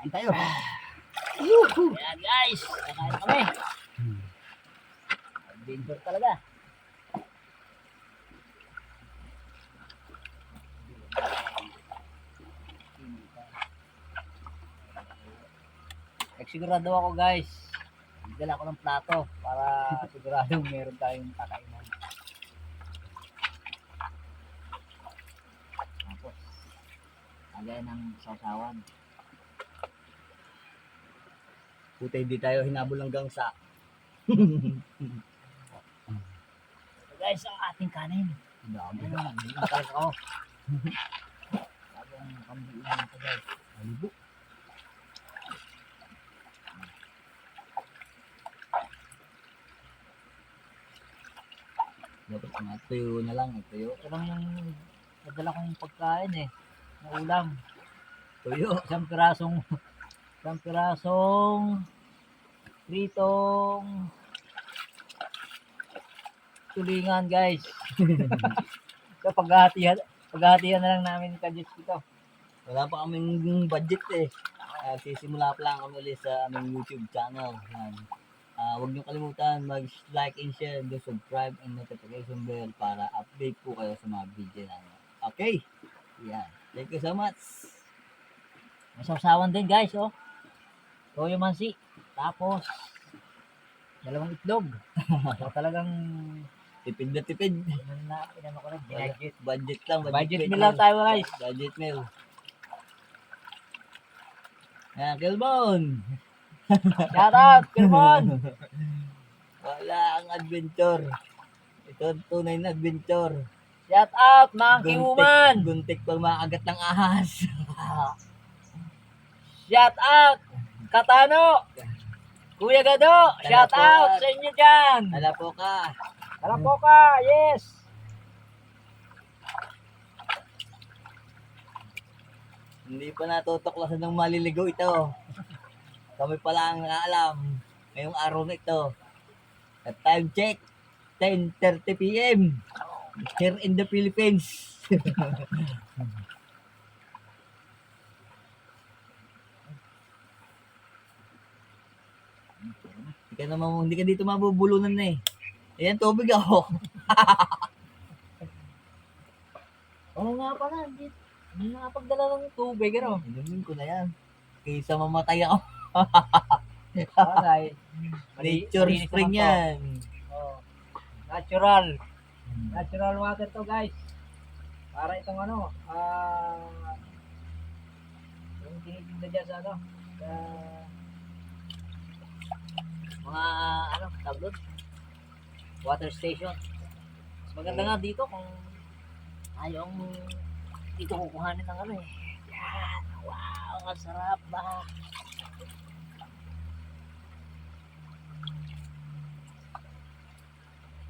Kain tayo. Ayan guys, kakain kami. Adventure talaga. Sigurado ako guys, dala ko ng plato para siguradong meron tayong kakainan. Tapos, lagay ng sausawan. Puta, hindi tayo hinabol hanggang sa... So guys, ang ating kanin. Dami. Ayan, hindi na talaga ako. Bagong pambilan ito guys. Alibo. Dapat nga tuyo na lang. Tuyo. Ito lang yung nadala kong pagkain eh. Na ulam. Tuyo. Isang pirasong pritong tulingan guys. So paghahatihan na lang namin kadits dito. Wala pa kaming budget eh. Sisimula pa lang kami ulit sa aming YouTube channel. Yan. Huwag niyo kalimutan mag-like and share and subscribe and notification bell para update po kayo sa mga video namin. Okay? Yan. Thank you so much. May sausawan din guys oh. Toyo mansi. Tapos dalawang itlog. So talagang Tipid na tipid. inano ko na budget. Budget lang. Budget meal lang tayo guys. Budget meal. Yan, Kelbon. Shout out, Kirmon! Wala ang adventure. Ito ang tunay na adventure. Shout out, Monkey Woman! Guntik pang makagat ng ahas. Shout out, Katano! Kuya Gado, shout out sa inyo dyan! Hala po ka. Alam po ka, yes! Hindi pa natutuklasan ng maliligaw ito. Kami pala ang nakaalam ngayong araw na ito. At time check, 10:30 p.m. here in the Philippines. Hindi ka dito mabubulunan na eh. Ayan, tubig ako. Oo nga pala, hindi nakapagdala ng tubig, ano? Inumin ko na yan. Kaysa mamatay ako. Bagay. Nature Malinis spring naman to. yan. Oh. Natural. Natural water to guys. Para itong ano, yung tinitinda dyan sa ano, sa mga ano, tablod, water station. Mas maganda nga dito kung ayaw dito kukuhanin ng ano eh. Yan, wow, ang sarap ba?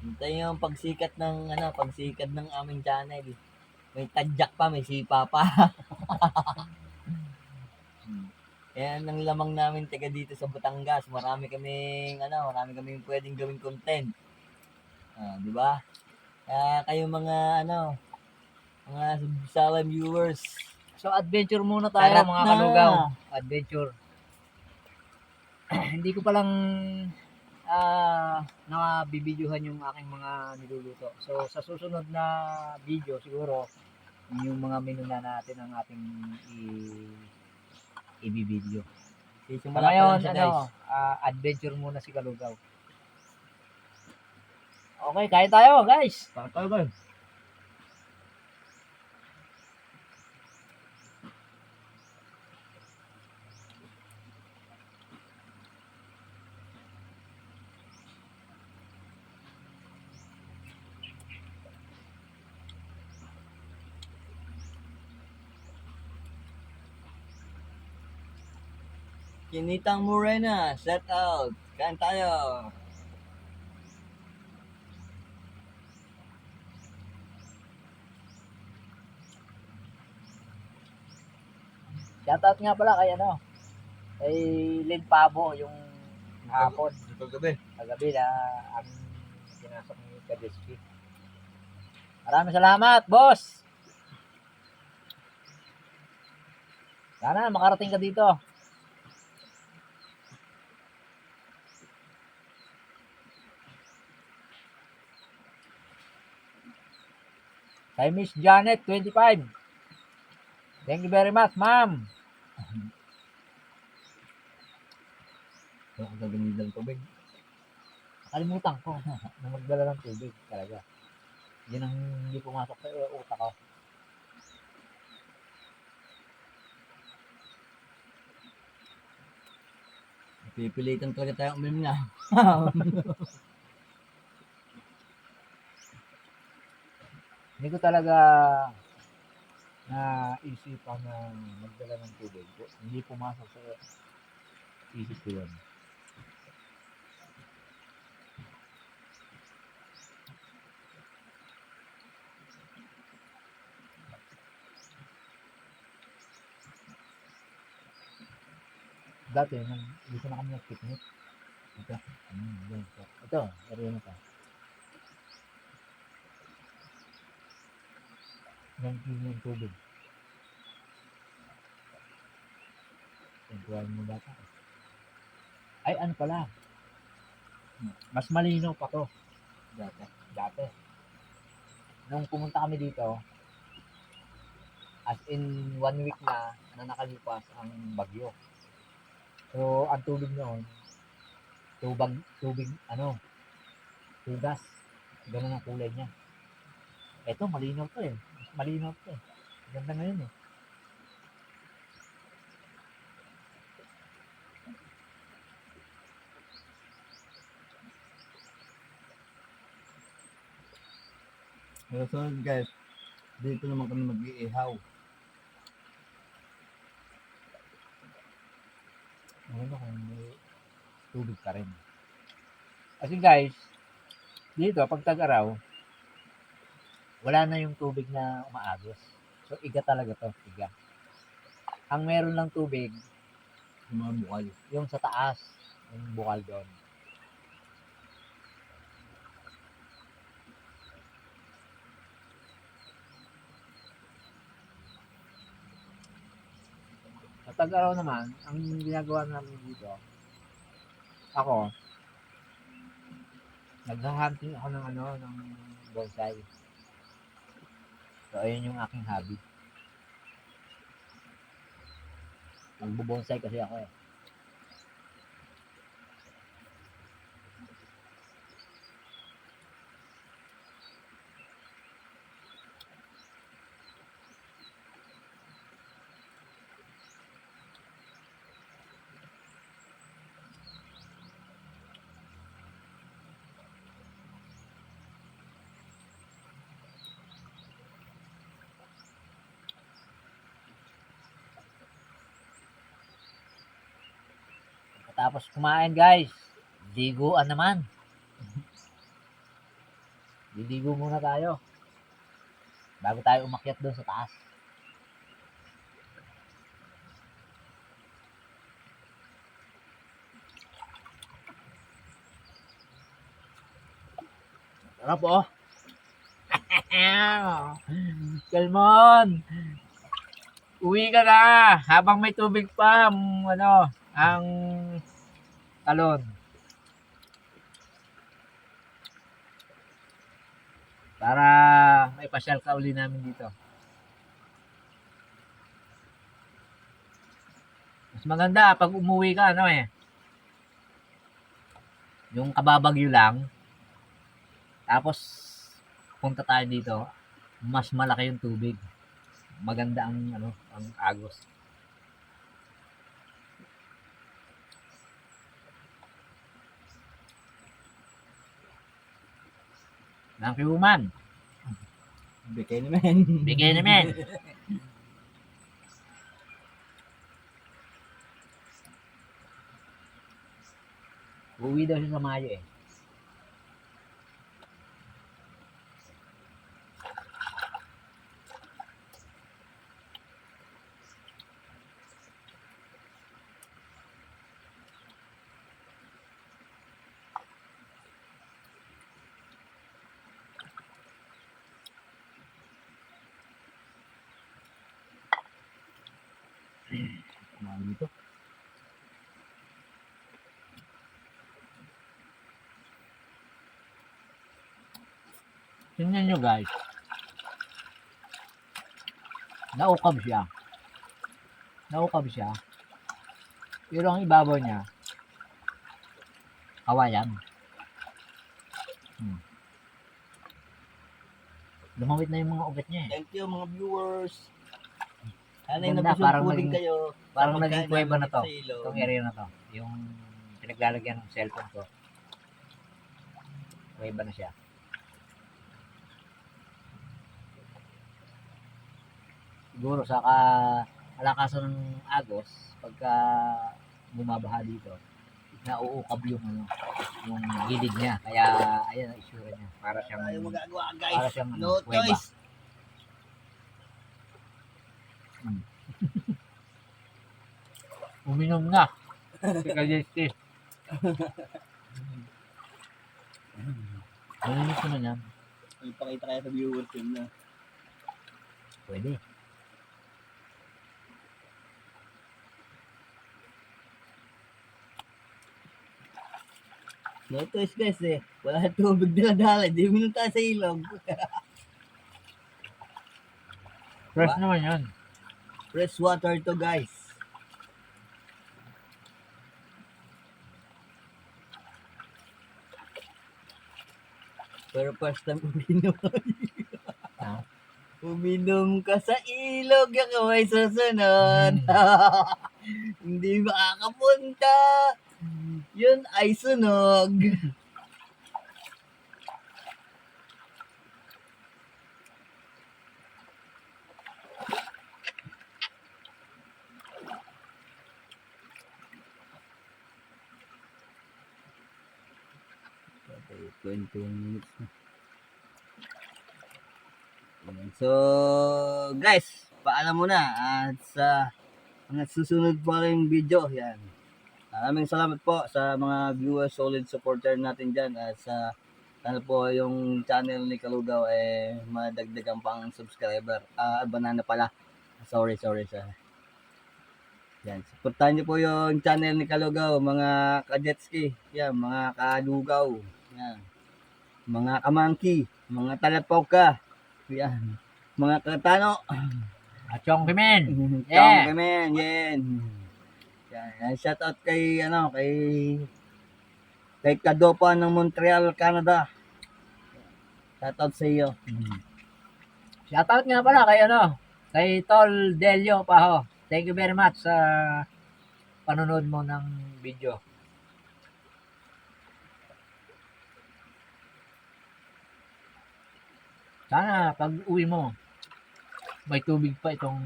Hintayin yung pagsikat ng aming channel. May tadyak pa, may sipa pa. Yan ang lamang namin taga dito sa Batangas. Marami kaming pwedeng gawing content. Di ba? Kaya kayo mga mga silent viewers. So adventure muna tayo Tara mga na. kalugaw. Adventure. Hindi ko palang nakabibidyohan yung aking mga niluluto. So sa susunod na video siguro yung mga menu na natin ang ating i-video. Simula pa Ngayon lang siya, guys. adventure muna si Kalugaw. Okay, kain tayo guys. Tayo ba? Kinitang Morena, set out. Kain tayo. Shoutout nga pala kay kay Lin Pabo yung hapon, kagabi na ang pinasok ni Kadeski. Maraming salamat, boss! Sana makarating ka dito. Kay Miss Janet, 25. Thank you very much, ma'am. Wala kang gagawin ng tubig. Nakalimutan ko na magdala ng tubig talaga. Yun ang hindi pumasok sa utak ko. Pipilitan talaga tayo uminom na. Hindi ko talaga naisipan na magdala ng tubig. Hindi pumasok sa isip ko yun. Dati, dito na kami nag-picnic. Ito. Ito, area na ito. Ng ng tubig. Tingnan mo bata. Ay, ano pala? Mas malinaw pa to. Dati. Nung pumunta kami dito, as in 1 week na nakalipas ang bagyo. So, ang tubig noon, tubig, tugas. Ganun ang kulay niya. Eto, malinaw to eh. Mas malinaw to eh. Ganda ngayon eh. So guys, dito naman kami mag-iihaw. Ano kung may tubig pa rin. Kasi guys, dito, pag tag-araw, wala na yung tubig na umaagos. So, iga talaga to, iga. Ang meron lang tubig, Yung mga bukal. yung sa taas, yung bukal doon. Sa tag-araw naman, ang ginagawa namin dito, ako, nag-hunting ako ng bonsai. So, ayun yung aking hobby. Nagbo-bonsai kasi ako eh. Tapos kumain guys, liguan naman. Liligo muna tayo bago tayo umakyat doon sa taas. Sarap oh. Kalmon, uwi ka na habang may tubig pa ang talon. Para may pasyal ka uli namin dito. Mas maganda pag umuwi ka yung kababagyo lang. Tapos punta tayo dito, mas malaki yung tubig. Maganda ang agos. Thank you, man. Bigay naman. Bigay naman. Uwi daw siya sa Mayo eh. Kumain dito. Tingnan nyo guys. Naukab siya. Naukab siya. Pero ang ibabaw niya, kawayan. Lumawit na yung mga ugat niya eh. Thank you mga viewers. Sana Ganda, parang nabusog din naging- kayo. Parang sa naging pagkain kuweba na namin to. sa ilog. Itong area na to. Yung pinaglalagyan ng cellphone ko. Kuweba na siya. Siguro sa kalakasan ng Agos, pagka bumabaha dito, nauukab yung gilid niya. Kaya, ayan ang itsura niya. Para siyang, Tayo magagawa para guys. siyang No kuweba. choice. Uminom na. Si Kajeski. Malinis naman yan. Ipakita kaya sa viewers yun na. Pwede. No choice guys eh. Wala tubig na dala. Di minunta sa ilog. Fresh Ba? naman yan. Fresh water to guys. Pero first time uminom. Ah. Uminom ka sa ilog, ako ay susunod. Hindi makakapunta. Yun ay sunog. Okay, 21 minutes na. Ayan. So, guys, paalam muna at sa mga susunod pa rin video, yan. Maraming salamat po sa mga viewers, solid supporter natin dyan at sa sana po yung channel ni Kalugaw madagdagan pang subscriber. Banana pala. Sorry. Yan, supportahan niyo po yung channel ni Kalugaw, mga kajetski, yan, mga kalugaw, yan, mga kamangki, mga talapoka, yan, mga katano, At yung kimen. yeah. Yeah. Yan. Yan, shout out kay kay Kadopa ng Montreal, Canada. Shout out sa iyo. Shoutout nga pala kay Tol Delio Paho. Thank you very much sa panonood mo ng video. Sana pag uwi mo, may tubig pa itong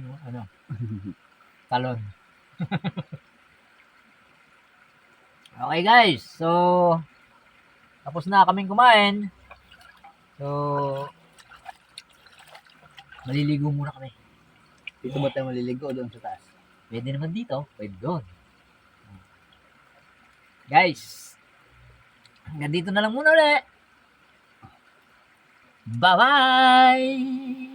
talon. Okay guys, so tapos na kaming kumain. So maliligo muna kami. Dito ba tayo maliligo o doon sa taas? Pwede naman dito, pwede doon. Guys, hanggang dito na lang muna ulit. Bye-bye!